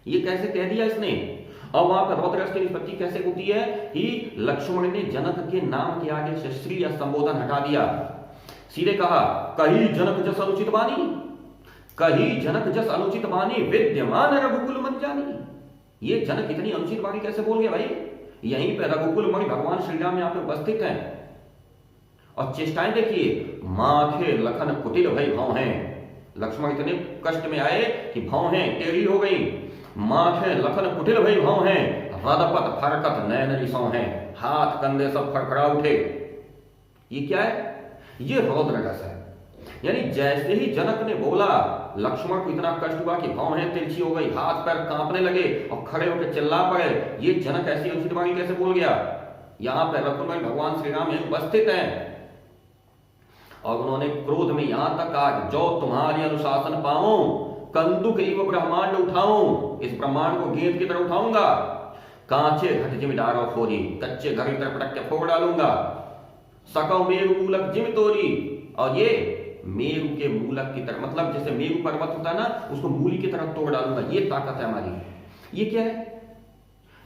ये कैसे कह दिया इसने। और वहां पर रौद्र रस की निष्पत्ति कैसे होती है कि लक्ष्मण ने जनक के नाम के आगे से श्री या संबोधन हटा दिया, सीधे कहा कही जनक जस अनुचित बानी, कही जनक जस अनुचित बानी, विद्यमान रघुकुल मन जानी। ये जनक इतनी अनुचित वाणी कैसे बोल गए भाई, यहीं पे रघुकुल मणि भगवान श्री राम यहाँ पे उपस्थित हैं। और चेष्टाएं देखिए, माखे लखन कुटिल भई भौं हैं, लक्ष्मण इतने कष्ट में आए कि भौं हैं टेढ़ी हो गई, माखे लखन कुटिल भई भौं हैं, रदपत फरकत नयन रिसौ हैं, हाथ कंधे सब फड़फड़ा उठे। ये क्या है, ये रौद्र रस है। यानी जैसे ही जनक ने बोला, लक्ष्मण को इतना कष्ट हुआ कि भौं हैं तिरछी हो गई, हाथ पैर कांपने लगे और खड़े होकर चिल्ला पड़े, ये जनक ऐसी अनुचित वाणी कैसे बोल गया। यहां पर रघुकुल भगवान श्री राम यहीं उपस्थित हैं और उन्होंने क्रोध में यहां तक कहा, जो तुम्हारी अनुशासन पाऊं, कंदुक इव ब्रह्मांड उठाऊं, इस ब्रह्मांड को गेंद की तरह उठाऊंगा, कांचे घट जिम डारो फोरी, कच्चे घर की तरफ पटक के फोड़ डालूंगा, सकौ मेरु मूलक जिम तोरी, और ये मेरु के मूलक की तरह, मतलब जैसे मेरु पर्वत होता है ना, उसको मूली की तरह तोड़ डालूंगा, ये ताकत है हमारी। ये क्या है,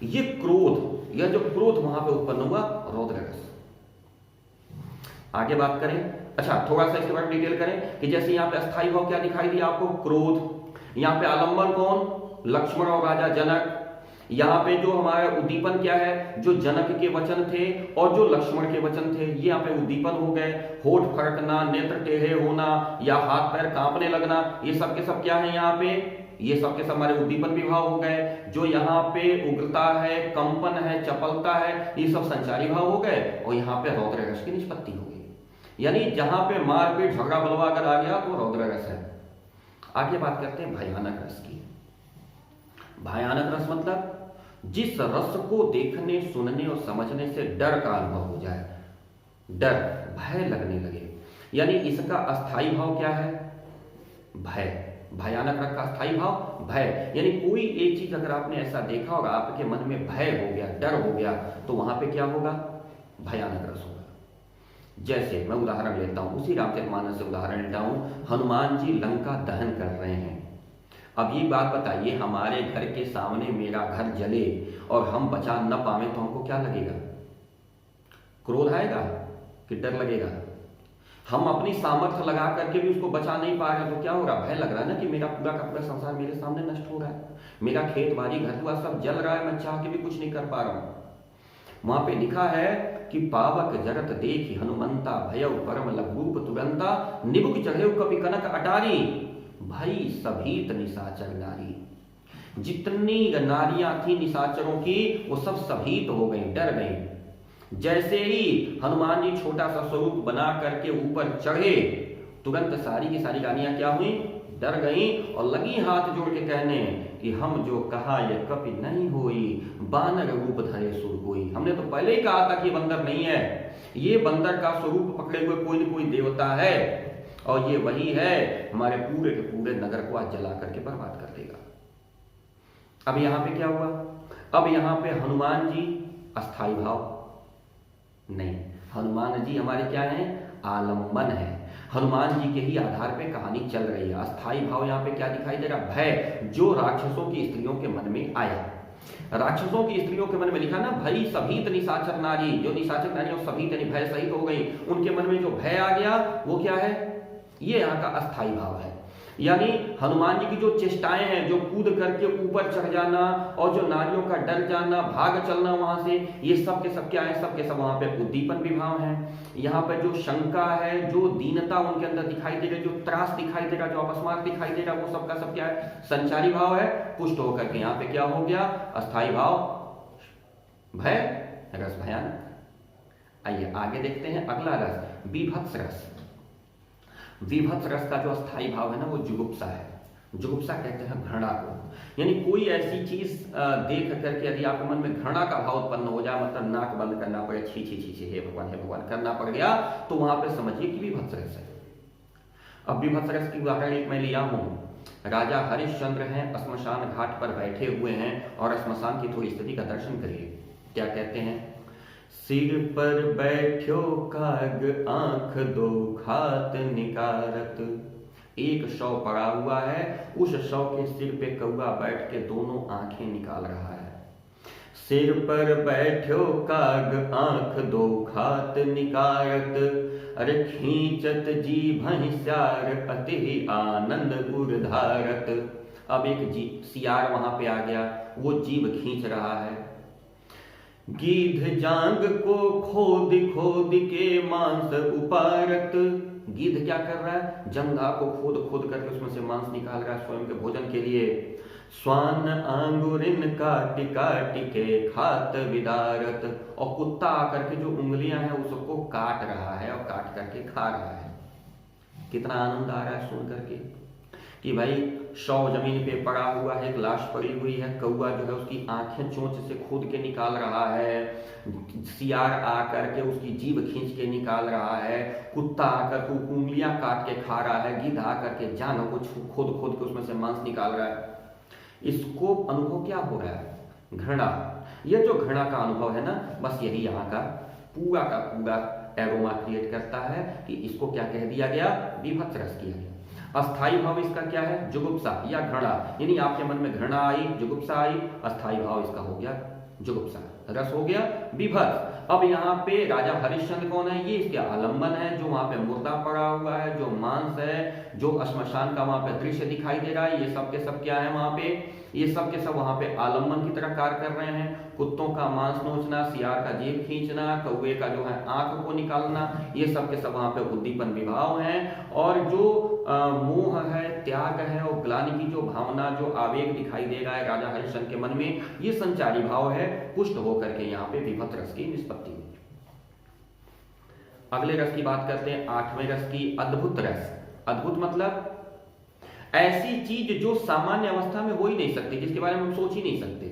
ये क्रोध, यह जो क्रोध वहां पे उत्पन्न हुआ, रौद्र रस। आगे बात करें, अच्छा थोड़ा सा इसके बारे में डिटेल करें कि जैसे यहाँ पे अस्थायी भाव क्या दिखाई दिया आपको, क्रोध। यहाँ पे आलंबन कौन, लक्ष्मण और राजा जनक। यहाँ पे जो हमारा उद्दीपन क्या है, जो जनक के वचन थे और जो लक्ष्मण के वचन थे, ये यहाँ पे उद्दीपन हो गए। होठ फड़कना, नेत्र टेढ़े होना या हाथ पैर कांपने लगना, ये सब के सब क्या है यहाँ पे, ये सब के सब हमारे उद्दीपन विभाव हो गए। जो यहाँ पे उग्रता है, कंपन है, चपलता है, ये सब संचारी भाव हो गए और यहाँ पे रौद्र रस की निष्पत्ति हो गई। यानी जहां पे मारपीट झगड़ा बलवा अगर आ गया तो रौद्र रस है। आगे बात करते हैं भयानक रस की। भयानक रस मतलब जिस रस को देखने, सुनने और समझने से डर का अनुभव हो जाए, डर, भय लगने लगे। यानी इसका अस्थायी भाव क्या है, भय। भयानक रस का अस्थाई भाव भय, यानी कोई एक चीज अगर आपने ऐसा देखा होगा, आपके मन में भय हो गया, डर हो गया, तो वहां पे क्या होगा? भयानक रस होगा। जैसे मैं उदाहरण लेता हूं, उसी रामचरितमानस से उदाहरण लेता हूं। हनुमान जी लंका दहन कर रहे हैं। अब ये बात बताइए, हमारे घर के सामने मेरा घर जले और हम बचा न पावे तो हमको क्या लगेगा? क्रोध आएगा कि डर लगेगा? हम अपनी सामर्थ्य लगा करके भी उसको बचा नहीं पा रहे तो क्या हो रहा? भय लग रहा है ना कि मेरा पूरा का पूरा संसार मेरे सामने नष्ट हो रहा है, मेरा खेत बाड़ी घर द्वार सब जल रहा है, मैं चाह के भी कुछ नहीं कर पा रहा हूं। वहां पे लिखा है कि पावक जगत देखी हनुमंता भयउ परम लघुरूप तुरंता निबुक चढ़े कपि कनक अटारी भाई सभीत निशाचर नारी। जितनी नारियां थी निशाचरों की वो सब सभीत हो गई, डर गई। जैसे ही हनुमान जी छोटा सा स्वरूप बना करके ऊपर चढ़े, तुरंत सारी की सारी रानियां क्या हुई? डर गई और लगी हाथ जोड़ के कहने कि हम जो कहा यह कपि नहीं होई, बानर रूप धरे सुर कोई। हमने तो पहले ही कहा था कि बंदर नहीं है, ये बंदर का स्वरूप पकड़े हुए कोई न कोई देवता है, और ये वही है, हमारे पूरे के पूरे नगर को आज जला करके बर्बाद कर देगा। अब यहां पे क्या हुआ? अब यहां पे हनुमान जी अस्थाई भाव नहीं, हनुमान जी हमारे क्या हैं? आलम्बन है। हनुमान जी के ही आधार पे कहानी चल रही है। अस्थाई भाव यहाँ पे क्या दिखाई दे रहा? भय, जो राक्षसों की स्त्रियों के मन में आया। राक्षसों की स्त्रियों के मन में लिखा ना, भई सभीत निशाचर नारी, जो निशाचर नारी और सभीत यानी भय सहित हो गई, उनके मन में जो भय आ गया वो क्या है? ये यहाँ का अस्थाई भाव है। यानी हनुमान जी की जो चेष्टाएं हैं, जो कूद करके ऊपर चढ़ जाना और जो नारियों का डर जाना, भाग चलना वहां से, ये सब के सब क्या है? सब के सब वहां पे उद्दीपन विभाव है। यहाँ पे जो शंका है, जो दीनता उनके अंदर दिखाई दे रही, जो त्रास दिखाई दे रहा, जो अपस्मार दिखाई दे रहा, वो सब का सब क्या है? संचारी भाव है। पुष्ट होकर के यहाँ पे क्या हो गया? अस्थाई भाव भय, रस भयानक। आइए आगे देखते हैं अगला रस, बीभत्स रस। विभत्स रस का जो अस्थाई भाव है ना, वो जुगुप्सा है। जुगुप्सा कहते हैं घृणा को, यानी कोई ऐसी चीज देख करके यदि आपके मन में घृणा का भाव उत्पन्न हो जाए, मतलब नाक बंद करना पड़े, छी छी छी छी हे भगवान करना पड़ गया, तो वहां पे समझिए कि विभत्स रस है। अब विभत्स रस की उदाहरण एक मैं लिया हूं। राजा हरिश्चंद्र हैं, श्मशान घाट पर बैठे हुए हैं और श्मशान की थोड़ी स्थिति का दर्शन करिए। क्या कहते हैं? सिर पर बैठो काग आंख दो खात निकारत। एक शव पड़ा हुआ है, उस शव के सिर पे कौआ बैठ के दोनों आंखें निकाल रहा है। सिर पर बैठो काग आंख दो खात निकारत, अरे खींचत जीभ श्यार अति आनंद उर्धारत। अब एक सियार वहां पे आ गया, वो जीभ खींच रहा है। गीध जांग को खोद खोद के मांस उपारत। गीध क्या कर रहा है? जंघा को खोद खोद करके उसमें से मांस निकाल रहा है स्वयं के भोजन के लिए। स्वान आंगुरिन काट काट के खात विदारत। और कुत्ता आकर के जो उंगलियां हैं उसको काट रहा है और काट करके खा रहा है। कितना आनंद आ रहा है सुन करके कि भाई शव जमीन पे पड़ा हुआ है, एक लाश पड़ी हुई है, कौआ जो है उसकी आंखें चोंच से खोद के निकाल रहा है, सियार आकर के उसकी जीभ खींच के निकाल रहा है, कुत्ता आकर के उंगलियां काट के खा रहा है, गिद्ध आकर के जान को खोद खोद के उसमें से मांस निकाल रहा है। इसको अनुभव क्या हो रहा है? घृणा। यह जो घृणा का अनुभव है ना, बस यही यहाँ का पूरा एरोमा क्रिएट करता है कि इसको क्या कह दिया गया? विभत्स रस किया गया। अस्थाई भाव इसका क्या है? जुगुप्सा या घृणा, यानी आपके मन में घृणा आई, जुगुप्सा आई, अस्थाई भाव इसका हो गया जुगुप्सा, रस हो गया विभत्स। अब यहाँ पे राजा हरिश्चंद्र कौन है? ये इसके आलम्बन है, जो वहां पे मुर्दा पड़ा हुआ है, जो मांस है, जो श्मशान का वहां पे दृश्य दिखाई दे रहा है, ये सब के सब क्या है वहां पे? ये सब के सब वहां पे आलम्बन की तरह कार्य कर रहे हैं। कुत्तों का मांस नोचना, सियार का जीभ खींचना, कौवे का जो है आंख को निकालना, ये सब के सब वहां पे उद्दीपन विभाव है। और जो मोह है, त्याग है और ग्लानि की जो भावना, जो आवेग दिखाई दे रहा है राजा हरिश्चंद्र के मन में, ये संचारी भाव है। पुष्ट होकर के यहाँ पे विभत्स रस की निष्पत्ति हुई। अगले रस की बात करते हैं, 8वें रस की, अद्भुत रस। अद्भुत मतलब ऐसी चीज जो सामान्य अवस्था में हो ही नहीं सकती, जिसके बारे में हम सोच ही नहीं सकते।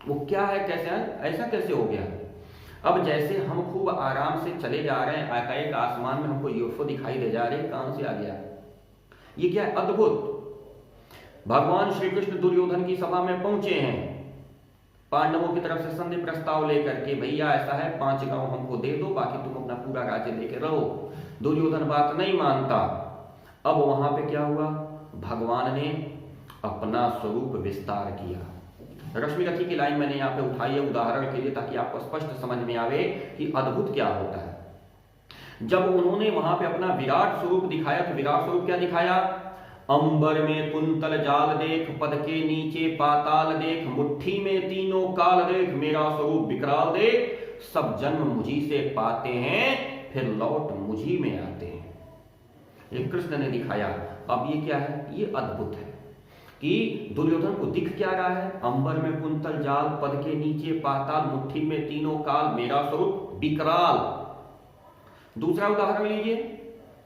वो क्या है? कैसे है? ऐसा कैसे हो गया? अब जैसे हम खूब आराम से चले जा रहे हैं, एकाएक आसमान में हमको यूएफओ दिखाई दे जा रहे हैं, कहां से आ गया? ये क्या है? अद्भुत। भगवान श्री कृष्ण दुर्योधन की सभा में पहुंचे हैं पांडवों की तरफ से संधि प्रस्ताव लेकर के, भैया ऐसा है 5 गांव हमको दे दो, बाकी तुम अपना पूरा राज्य लेके रहो। दुर्योधन बात नहीं मानता। अब वहां पे क्या हुआ, भगवान ने अपना स्वरूप विस्तार किया। रश्मि रथी की लाइन मैंने यहाँ पे उठाई है उदाहरण के लिए, ताकि आपको स्पष्ट समझ में आवे कि अद्भुत क्या होता है। जब उन्होंने वहां पे अपना विराट स्वरूप दिखाया, तो विराट स्वरूप क्या दिखाया, अंबर में कुंतल जाल देख, पद के नीचे पाताल देख, मुट्ठी में तीनों काल देख, मेरा स्वरूप विकराल देख, सब जन्म मुझी से पाते हैं, फिर लौट मुझी में आते हैं। ये कृष्ण ने दिखाया। अब ये क्या है, ये अद्भुत है कि दुर्योधन को दिख क्या रहा है, अंबर में कुंतल जाल, पद के नीचे पाताल, मुट्ठी में तीनों काल, मेरा स्वरूप विकराल। दूसरा उदाहरण लीजिए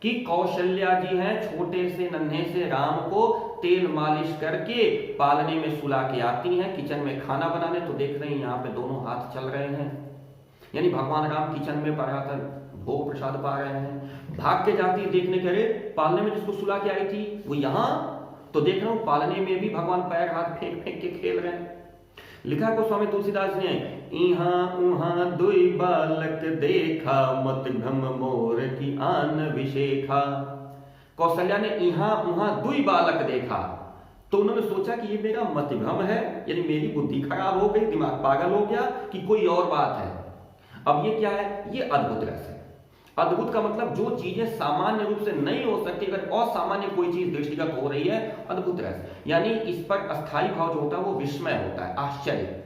कि कौशल्या जी हैं, छोटे से नन्हे से राम को तेल मालिश करके पालने में सुला के आती हैं, किचन में खाना बनाने, तो देख रहे हैं यहाँ पे दोनों हाथ चल रहे हैं, यानी भगवान राम किचन में पराकर भोग प्रसाद पा रहे हैं। भाग के जाती है देखने के लिए, पालने में जिसको सुला के आई थी वो यहां, तो देख रहा हूं पालने में भी भगवान पैर हाथ फेंक फेंक के खेल रहे हैं। लिखा है गोस्वामी तुलसीदास ने, इहां उहां दुई बालक देखा, मत भ्रम मोर की आन विशेखा। कौशल्या ने इहां उहां दुई बालक देखा, तो उन्होंने सोचा कि ये मेरा मत भ्रम है, यानी मेरी बुद्धि खराब हो गई, दिमाग पागल हो गया कि कोई और बात है। अब ये क्या है, ये अद्भुत रस है। अद्भुत का मतलब जो चीजें सामान्य रूप से नहीं हो सकती, अगर असामान्य कोई चीज दृष्टिगत हो रही है, अद्भुत रस, यानी इस पर अस्थायी भाव जो होता है वो विस्मय होता है, आश्चर्य।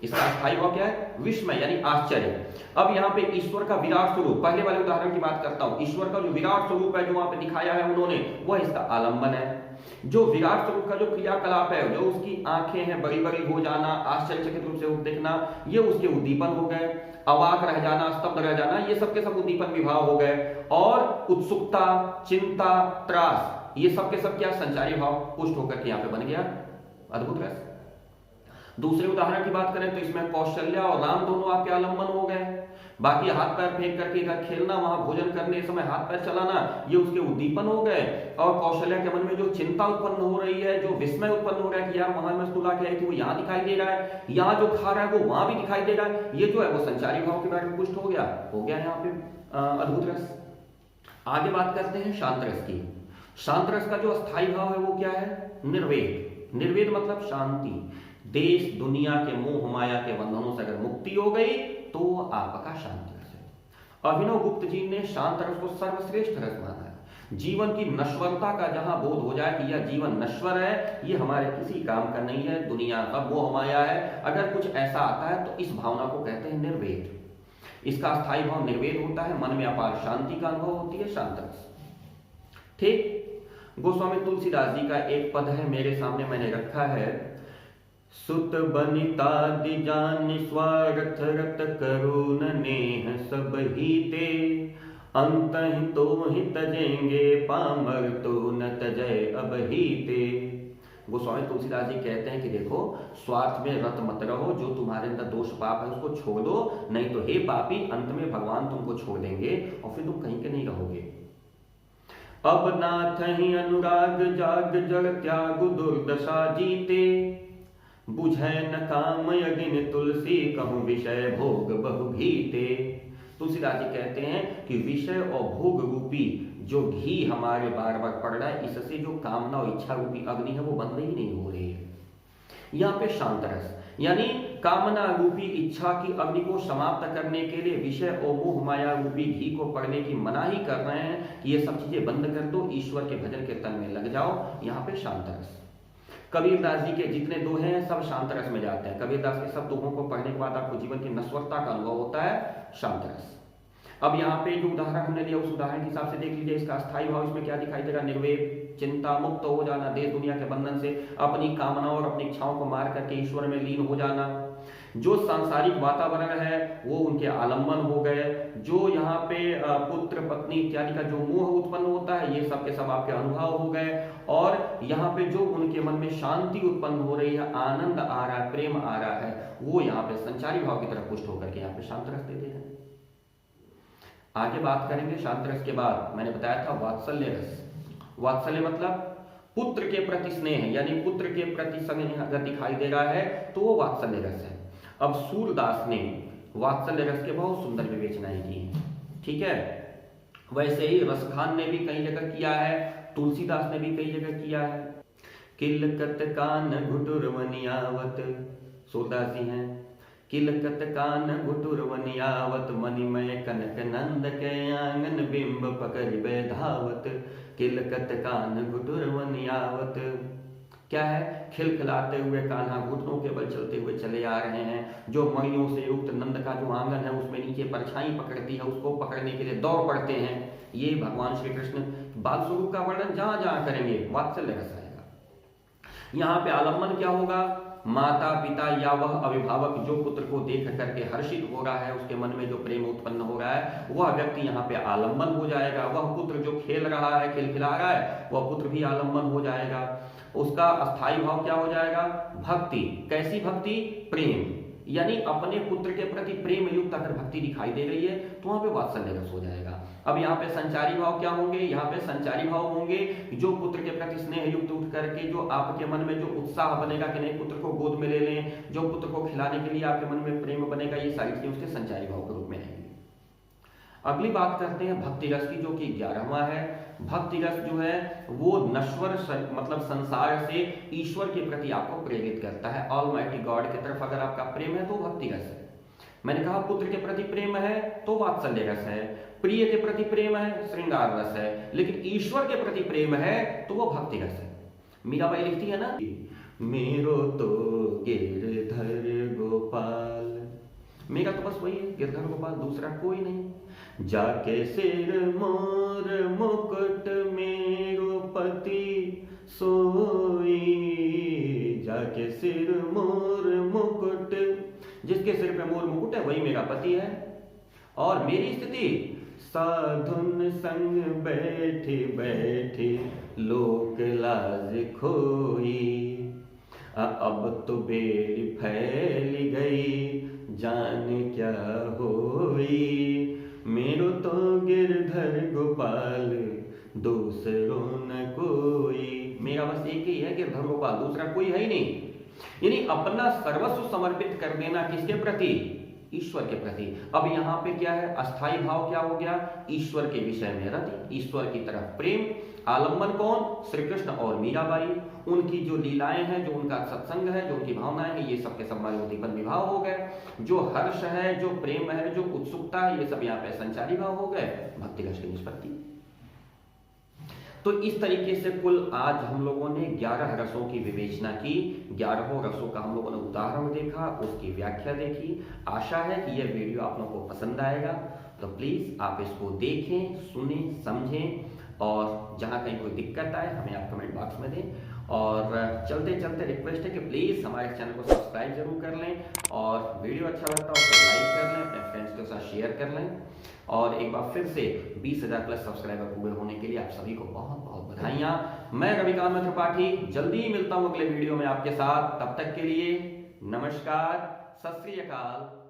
इसका अस्थायी भाव क्या है, विस्मय यानी आश्चर्य। अब यहाँ पे ईश्वर का विराट स्वरूप, पहले वाले उदाहरण की बात करता हूं, ईश्वर का जो विराट स्वरूप है जो वहां पे दिखाया है उन्होंने, वह इसका आलंबन है। जो विराट स्वरूप का जो क्रियाकलाप है, जो उसकी आंखें हैं बड़ी बड़ी हो जाना, आश्चर्यचकित रूप से देखना, ये उसके उद्दीपन हो गए। अवाक रह जाना, स्तब्ध रह जाना, ये सब के सब उद्दीपन विभाव हो गए। और उत्सुकता, चिंता, त्रास, ये सब के सब क्या, संचारी भाव पुष्ट होकर के यहाँ पे बन गया अद्भुत रस। दूसरे उदाहरण की बात करें तो इसमें कौशल्या और राम दोनों आपके आलंबन हो गए। बाकी हाथ पैर फेंक करके इधर खेलना, वहां भोजन करने समय हाथ पैर चलाना, ये उसके उद्दीपन हो गए। और कौशल्या के मन में जो चिंता उत्पन्न हो रही है, जो विस्मय उत्पन्न हो रहा है कि यार वहां में तुला के आई थी वो यहाँ दिखाई दे रहा है, यहाँ जो खा रहा है वो वहां भी दिखाई दे रहा है, ये जो है वो संचारी भाव के बारे में पुष्ट हो गया यहाँ पे अद्भुत रस। आगे बात करते हैं शांत रस की। शांत रस का जो अस्थायी भाव है वो क्या है, निर्वेद। निर्वेद मतलब शांति। देश दुनिया के मोह माया के बंधनों से अगर मुक्ति हो गई तो आपका शांत रस है। अभिनव गुप्त जी ने शांत रस को सर्वश्रेष्ठ रस माना है। जीवन की नश्वरता का जहां बोध हो जाए कि यह जीवन नश्वर है, ये हमारे किसी काम का नहीं है, दुनिया का मोह माया है, अगर कुछ ऐसा आता है तो इस भावना को कहते हैं निर्वेद। इसका स्थायी भाव निर्वेद होता है, मन में अपार शांति का अनुभव होती है, शांत रस। ठीक, गोस्वामी तुलसीदास जी का एक पद है मेरे सामने, मैंने रखा है, सुत बनिता दिजान स्वार्थ रत करुण नेह सब हीते, अंतहि तो ही तजेंगे पामर तो न तजय अब हीते। गोस्वामी तुलसीदास जी कहते हैं कि देखो, स्वार्थ में रत मत रहो, जो तुम्हारे अंदर दोष पाप है उसको छोड़ दो, नहीं तो हे पापी, अंत में भगवान तुमको छोड़ देंगे और फिर तुम कहीं के नहीं रहोगे। अब नाथ ही अनुराग जाग जग त्याग दुर्दशा जीते, बुझै न काम यगिन तुलसी कहूं विषय भोग बहु भीते। तुलसीदास जी कहते हैं कि विषय और भोग रूपी जो घी हमारे बार बार पड़ रहा है, इससे जो कामना और इच्छा रूपी अग्नि है वो बंद ही नहीं हो रही है। यहाँ पे शांत रस यानी कामना रूपी इच्छा की अग्नि को समाप्त करने के लिए विषय और मोह माया रूपी घी को पड़ने की मनाही कर रहे हैं कि ये सब चीजें बंद कर दो, ईश्वर के भजन कीर्तन में लग जाओ। यहाँ पे शांत रस। कबीरदास जी के जितने दोहे हैं सब शांत रस में जाते हैं। कबीरदास के सब दोहों को पढ़ने के बाद आपको जीवन की नश्वरता का अनुभव होता है, शांत रस। अब यहाँ पे जो उदाहरण हमने लिया उस उदाहरण के हिसाब से देख लीजिए, इसका स्थायी भाव इसमें क्या दिखाई दे रहा, निर्वेद, चिंता मुक्त हो जाना, देश दुनिया के बंधन से अपनी कामनाओं और अपनी इच्छाओं को मार करके ईश्वर में लीन हो जाना। जो सांसारिक वातावरण है वो उनके आलम्बन हो गए। जो यहाँ पे पुत्र पत्नी इत्यादि का जो मोह उत्पन्न होता है, ये सब के सब आपके अनुभव हो गए। और यहाँ पे जो उनके मन में शांति उत्पन्न हो रही है, आनंद आ रहा है, प्रेम आ रहा है, वो यहाँ पे संचारी भाव की तरफ पुष्ट होकर के यहाँ पे शांत रस देते हैं। आगे बात करेंगे शांत रस के बाद। मैंने बताया था वात्सल्य रस। वात्सल्य मतलब पुत्र के प्रति स्नेह यानी पुत्र के प्रति स्नेह अगर दिखाई दे रहा है तो वो वात्सल्य रस है। अब सूरदास ने वात्सल्य रस के बहुत सुंदर विवेचनाएं की हैं, ठीक है। वैसे ही रसखान ने भी कई जगह किया है, तुलसीदास ने भी कई जगह किया है। किलकत कान घुटुर वनियावत, सूरदास जी हैं। किलकत कान घुटुर वनियावत, मणिमय कनक नंद के आंगन बिंब पकड़ धावत। किलकत कान घुटुर वनियावत, क्या है? खिलखिलाते हुए कान्हा घुटनों के बल चलते हुए चले आ रहे हैं। जो मणियों से युक्त नंद का जो आंगन है उसमें नीचे परछाई पकड़ती है, उसको पकड़ने के लिए दौड़ पड़ते हैं। ये भगवान श्री कृष्ण बाल स्वरूप का वर्णन जहां जहां करेंगे वात्सल्य रस आएगा। यहाँ पे आलम्बन क्या होगा? माता पिता या वह अभिभावक जो पुत्र को देख करके हर्षित हो रहा है, उसके मन में जो प्रेम उत्पन्न हो रहा है, वह व्यक्ति यहाँ पे आलम्बन हो जाएगा। वह पुत्र जो खेल रहा है, खिलखिला रहा है, वह पुत्र भी आलम्बन हो जाएगा। उसका अस्थायी भाव क्या हो जाएगा? भक्ति। कैसी भक्ति? प्रेम, यानी अपने पुत्र के प्रति प्रेम युक्त अगर भक्ति दिखाई दे रही है तो वहां पे वात्सल्य रस हो जाएगा। अब यहाँ पे संचारी भाव क्या होंगे? यहाँ पे संचारी भाव होंगे जो पुत्र के प्रति स्नेह युक्त उठ करके जो आपके मन में जो उत्साह बनेगा कि नहीं पुत्र को गोद में ले लें, जो पुत्र को खिलाने के लिए आपके मन में प्रेम बनेगा, ये सारी चीजें उसके संचारी भाव के रूप में आएंगी। अगली बात करते हैं भक्ति रस की, जो कि 11वां है। भक्ति रस जो है वो नश्वर मतलब संसार से ईश्वर के प्रति आपको प्रेरित करता है। ऑलमाइटी गॉड की तरफ अगर आपका प्रेम है तो भक्ति रस है। मैंने कहा पुत्र के प्रति प्रेम है तो वात्सल्य रस है, प्रिय के प्रति प्रेम है श्रृंगार रस है, लेकिन ईश्वर के प्रति प्रेम है तो वो भक्ति रस है। मीराबाई लिखती है ना, मेरो तो गिरधर गोपाल, मेरा तो बस वही है गिरधर गोपाल, दूसरा कोई नहीं। जाके सिर मोर मुकुट मेरो पति सोई, जाके सिर मोर मुकुट, जिसके सिर पे मोर मुकुट है वही मेरा पति है। और मेरी स्थिति साधुन संग बैठे बैठे लोक लाज खोई, अब तो बेली फैल गई जाने क्या होई, मेरो तो गिरधर गोपाल दूसरों न कोई। मेरा बस एक ही है गिरधर गोपाल, दूसरा कोई है ही नहीं। यानी अपना सर्वस्व समर्पित कर देना किसके प्रति? ईश्वर के प्रति। अब यहाँ पे क्या है? अस्थाई भाव क्या हो गया? ईश्वर के विषय में रति, ईश्वर की तरफ प्रेम। आलम्बन कौन? श्री कृष्ण और मीराबाई। उनकी जो लीलाएं हैं, जो उनका सत्संग है, जो उनकी भावनाएं हैं, ये सब के सब मायोदीपन विभाव हो गए। जो हर्ष है, जो प्रेम है, जो उत्सुकता है, ये सब यहाँ पे संचारी भाव हो गए, भक्ति रस की निष्पत्ति। तो इस तरीके से कुल आज हम लोगों ने 11 रसों की विवेचना की। 11 रसों का हम लोगों ने उदाहरण देखा, उसकी व्याख्या देखी। आशा है कि यह वीडियो आप लोगों को पसंद आएगा, तो प्लीज आप इसको देखें, सुने, समझें, और जहां कहीं कोई दिक्कत आए हमें आप कमेंट बॉक्स में दें। और चलते चलते रिक्वेस्ट है कि प्लीज हमारे चैनल को सब्सक्राइब जरूर कर लें, और वीडियो अच्छा लगता है उसको लाइक कर लें, अपने फ्रेंड्स के साथ शेयर कर लें। और एक बार फिर से 20,000 प्लस सब्सक्राइबर पूरे होने के लिए आप सभी को बहुत बहुत बधाइयां। मैं रविकांत त्रिपाठी जल्दी ही मिलता हूं अगले वीडियो में आपके साथ। तब तक के लिए नमस्कार, सत श्री अकाल।